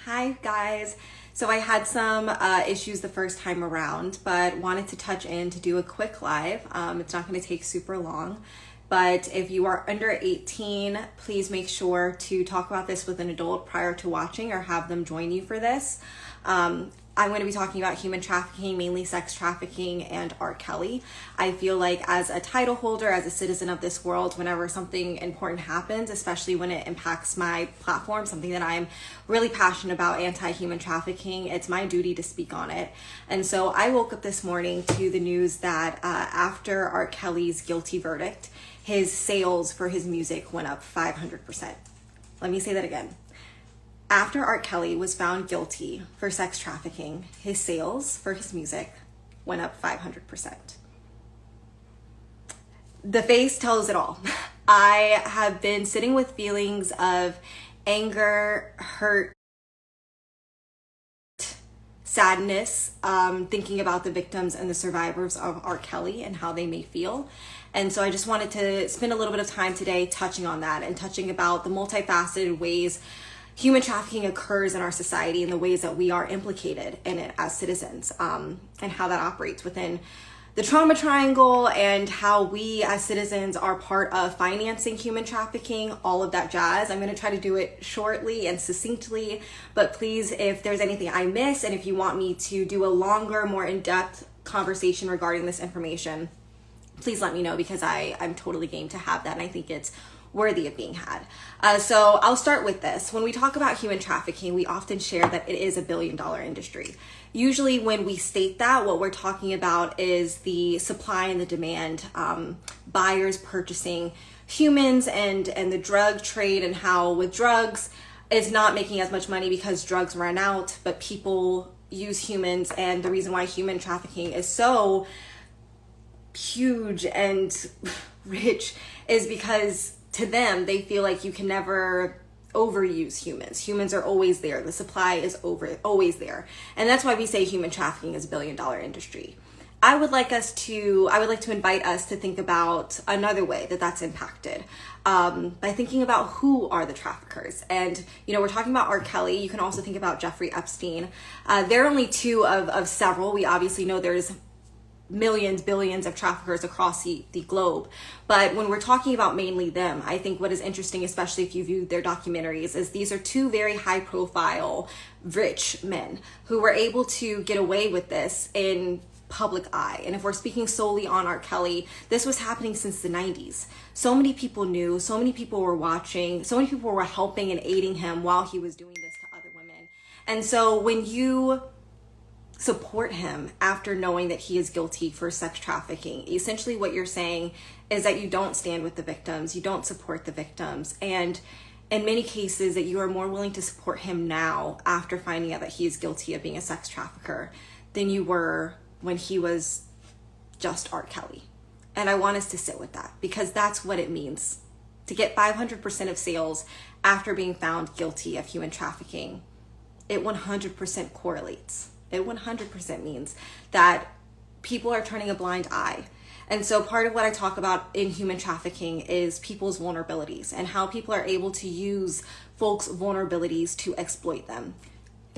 Hi guys. So I had some issues the first time around, but wanted to touch in to do a quick live. It's not going to take super long, but if you are under 18, please make sure to talk about this with an adult prior to watching or have them join you for this. I'm going to be talking about human trafficking, mainly sex trafficking, and R. Kelly. I feel like as a title holder, as a citizen of this world, whenever something important happens, especially when it impacts my platform, something that I'm really passionate about, anti-human trafficking, it's my duty to speak on it. And so I woke up this morning to the news that after R. Kelly's guilty verdict, his sales for his music went up 500%. Let me say that again. After R. Kelly was found guilty for sex trafficking, his sales for his music went up 500%. The face tells it all. I have been sitting with feelings of anger, hurt, sadness, thinking about the victims and the survivors of R. Kelly and how they may feel. And so I just wanted to spend a little bit of time today touching on that and touching about the multifaceted ways human trafficking occurs in our society and the ways that we are implicated in it as citizens, and how that operates within the trauma triangle and how we as citizens are part of financing human trafficking, all of that jazz. I'm going to try to do it shortly and succinctly, but please, if there's anything I miss and if you want me to do a longer, more in-depth conversation regarding this information, please let me know, because I'm totally game to have that, and I think it's worthy of being had. So I'll start with this. When we talk about human trafficking, we often share that it is $1 billion industry. Usually when we state that, what we're talking about is the supply and the demand, buyers purchasing humans and the drug trade, and how with drugs it's not making as much money because drugs run out, but people use humans. And the reason why human trafficking is so huge and rich is because to them, they feel like you can never overuse humans. Humans are always there. The supply is always there. And that's why we say human trafficking is $1 billion industry. I would like to invite us to think about another way that that's impacted, by thinking about who are the traffickers. And, we're talking about R. Kelly. You can also think about Jeffrey Epstein. They're only two of several. We obviously know there's millions, billions of traffickers across the globe. But when we're talking about mainly them, I think what is interesting, especially if you view their documentaries, is these are two very high profile, rich men who were able to get away with this in public eye. And if we're speaking solely on R. Kelly, this was happening since the 90s. So many people knew, so many people were watching, so many people were helping and aiding him while he was doing this to other women. And so when you support him after knowing that he is guilty for sex trafficking, essentially what you're saying is that you don't stand with the victims, you don't support the victims, and in many cases that you are more willing to support him now after finding out that he is guilty of being a sex trafficker than you were when he was just R. Kelly. And I want us to sit with that, because that's what it means to get 500% of sales after being found guilty of human trafficking. It 100% correlates. It 100% means that people are turning a blind eye. And so part of what I talk about in human trafficking is people's vulnerabilities and how people are able to use folks' vulnerabilities to exploit them.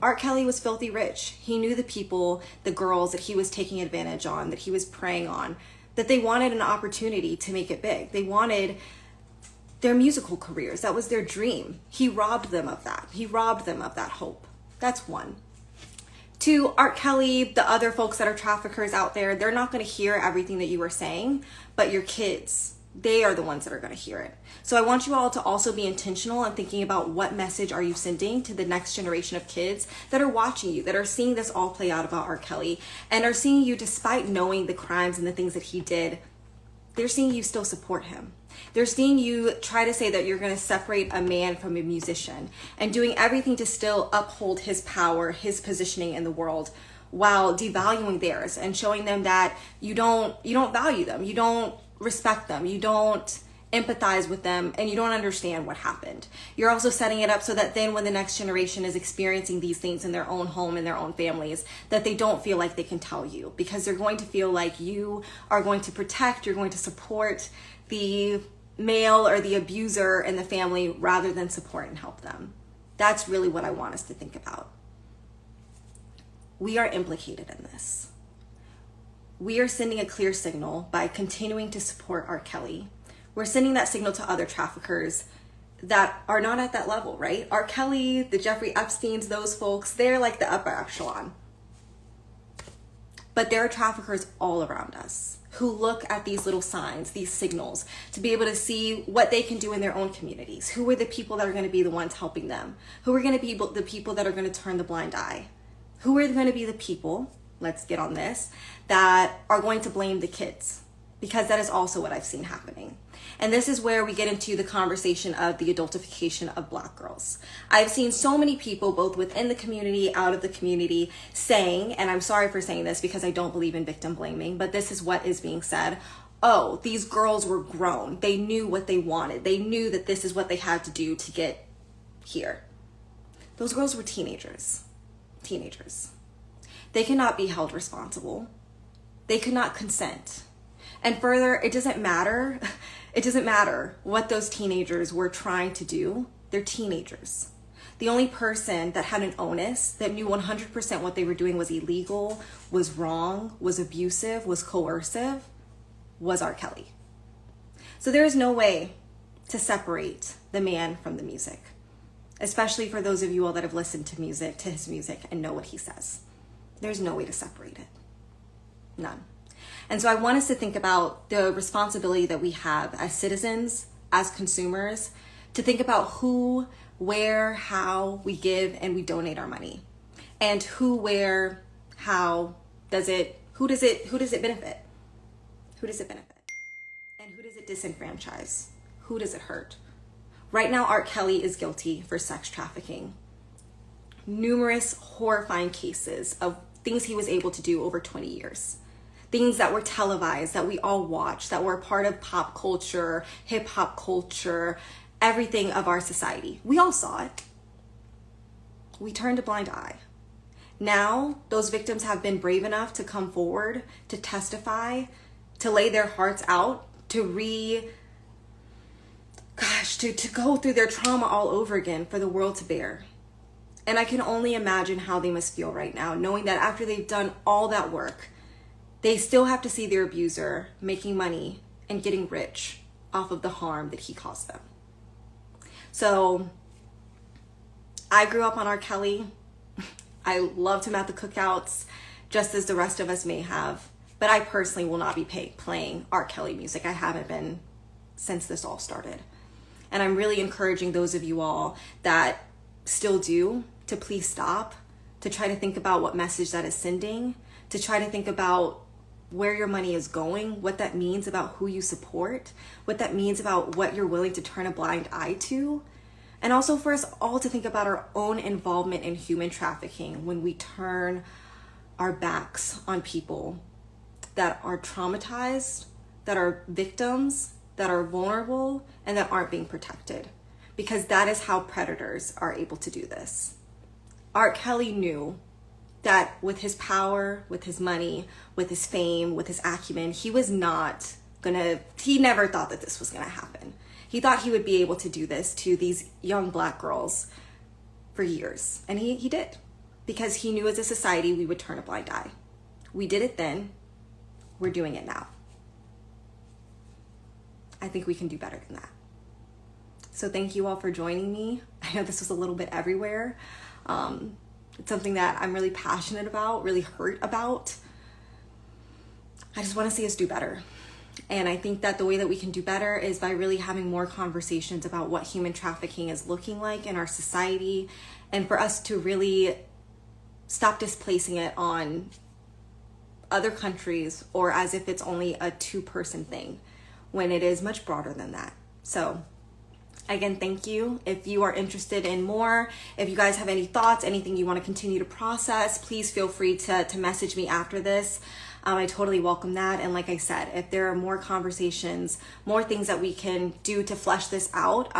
R. Kelly was filthy rich. He knew the people, the girls that he was taking advantage on, that he was preying on, that they wanted an opportunity to make it big. They wanted their musical careers. That was their dream. He robbed them of that. He robbed them of that hope. That's one. To R. Kelly, the other folks that are traffickers out there, they're not going to hear everything that you are saying, but your kids, they are the ones that are going to hear it. So I want you all to also be intentional in thinking about what message are you sending to the next generation of kids that are watching you, that are seeing this all play out about R. Kelly, and are seeing you, despite knowing the crimes and the things that he did, they're seeing you still support him. They're seeing you try to say that you're going to separate a man from a musician, and doing everything to still uphold his power, his positioning in the world, while devaluing theirs and showing them that you don't value them, you don't respect them, you don't empathize with them, and you don't understand what happened. You're also setting it up so that then when the next generation is experiencing these things in their own home, in their own families, that they don't feel like they can tell you, because they're going to feel like you are going to protect, you're going to support the male or the abuser in the family rather than support and help them. That's really what I want us to think about. We are implicated in this. We are sending a clear signal by continuing to support R. Kelly. We're sending that signal to other traffickers that are not at that level, right? R. Kelly, the Jeffrey Epsteins, those folks, they're like the upper echelon. But there are traffickers all around us who look at these little signs, these signals, to be able to see what they can do in their own communities. Who are the people that are going to be the ones helping them? Who are going to be the people that are going to turn the blind eye? Who are going to be the people, let's get on this, that are going to blame the kids? Because that is also what I've seen happening. And this is where we get into the conversation of the adultification of Black girls. I've seen so many people, both within the community, out of the community, saying, and I'm sorry for saying this because I don't believe in victim blaming, but this is what is being said. Oh, these girls were grown. They knew what they wanted. They knew that this is what they had to do to get here. Those girls were teenagers. They cannot be held responsible. They could not consent. And further, it doesn't matter what those teenagers were trying to do. They're teenagers. The only person that had an onus, that knew 100% what they were doing was illegal, was wrong, was abusive, was coercive, was R. Kelly. So there is no way to separate the man from the music, especially for those of you all that have listened to his music and know what he says. There's no way to separate it. None. And so I want us to think about the responsibility that we have as citizens, as consumers, to think about who, where, how we give and we donate our money. And who, where, how does it, who does it benefit? Who does it benefit? And who does it disenfranchise? Who does it hurt? Right now, R. Kelly is guilty for sex trafficking. Numerous horrifying cases of things he was able to do over 20 years. Things that were televised, that we all watched, that were a part of pop culture, hip hop culture, everything of our society. We all saw it. We turned a blind eye. Now, those victims have been brave enough to come forward, to testify, to lay their hearts out, to go through their trauma all over again for the world to bear. And I can only imagine how they must feel right now, knowing that after they've done all that work, they still have to see their abuser making money and getting rich off of the harm that he caused them. So I grew up on R. Kelly. I loved him at the cookouts, just as the rest of us may have. But I personally will not be playing R. Kelly music. I haven't been since this all started. And I'm really encouraging those of you all that still do to please stop, to try to think about what message that is sending, to try to think about where your money is going, what that means about who you support, what that means about what you're willing to turn a blind eye to. And also for us all to think about our own involvement in human trafficking when we turn our backs on people that are traumatized, that are victims, that are vulnerable, and that aren't being protected. Because that is how predators are able to do this. R. Kelly knew that with his power, with his money, with his fame, with his acumen, he never thought that this was gonna happen. He thought he would be able to do this to these young Black girls for years. And he did, because he knew as a society we would turn a blind eye. We did it then, we're doing it now. I think we can do better than that. So thank you all for joining me. I know this was a little bit everywhere. It's something that I'm really passionate about, really hurt about. I just want to see us do better. And I think that the way that we can do better is by really having more conversations about what human trafficking is looking like in our society, and for us to really stop displacing it on other countries or as if it's only a two-person thing when it is much broader than that. So again, thank you. If you are interested in more, if you guys have any thoughts, anything you want to continue to process, please feel free to message me after this. I totally welcome that. And like I said, if there are more conversations, more things that we can do to flesh this out,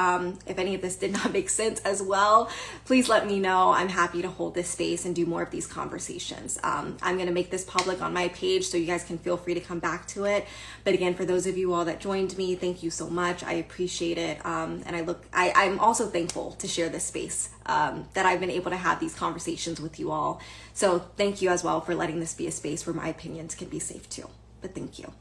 if any of this did not make sense as well, please let me know. I'm happy to hold this space and do more of these conversations. I'm going to make this public on my page so you guys can feel free to come back to it. But again, for those of you all that joined me, thank you so much. I appreciate it. And I'm also thankful to share this space, that I've been able to have these conversations with you all. So thank you as well for letting this be a space where my opinions can be safe too. But thank you.